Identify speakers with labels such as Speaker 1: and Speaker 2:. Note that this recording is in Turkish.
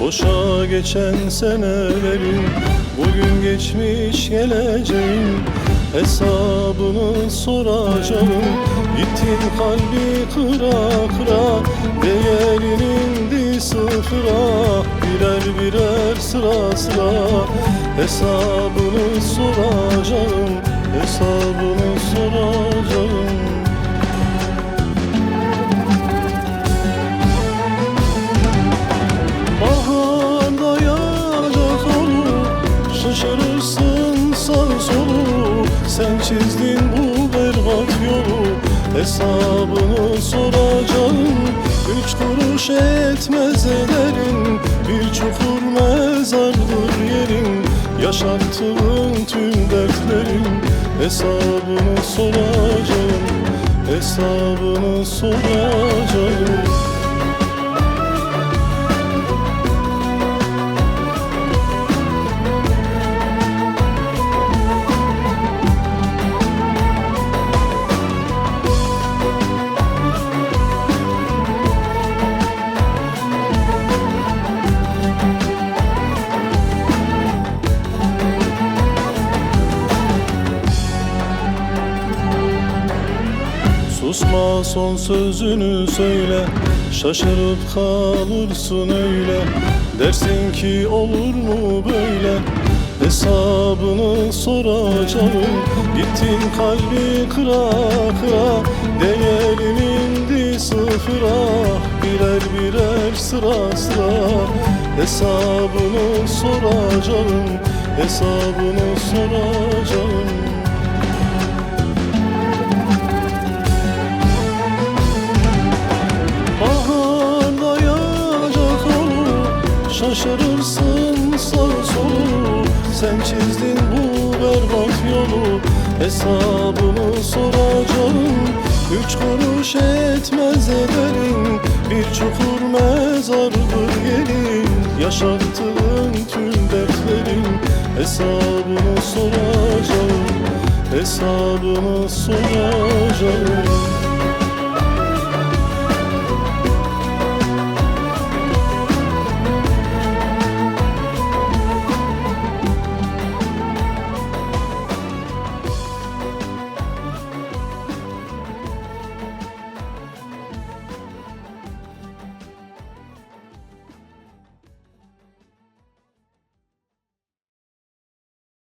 Speaker 1: Boşa geçen senelerin, bugün geçmiş geleceğin hesabını soracağım. Gittin kalbi kıra kıra, değerin indi sıfıra. Birer birer sıra sıra hesabını soracağım, hesabını soracağım. Baharda yağacak olur, şaşırırsın sağ solu. Sen çizdin bu berbat yolu, hesabını soracağım. 3 kuruş etmez ederin, bir çukur mezardır yerin. Yaşattığın tüm dertlerin hesabını soracağım, hesabını soracağım. Susma, son sözünü söyle, şaşırıp kalırsın öyle. Dersin ki olur mu böyle, hesabını soracağım. Gittin kalbi kıra kıra, değerin indi sıfıra. Birer birer sıra sıra hesabını soracağım, hesabını soracağım. Şaşırırsın sağ solu, sen çizdin bu berbat yolu. Hesabını soracağım. 3 kuruş etmez ederin, bir çukur mezardır yerin. Yaşattığın tüm dertlerin hesabını soracağım, hesabını soracağım.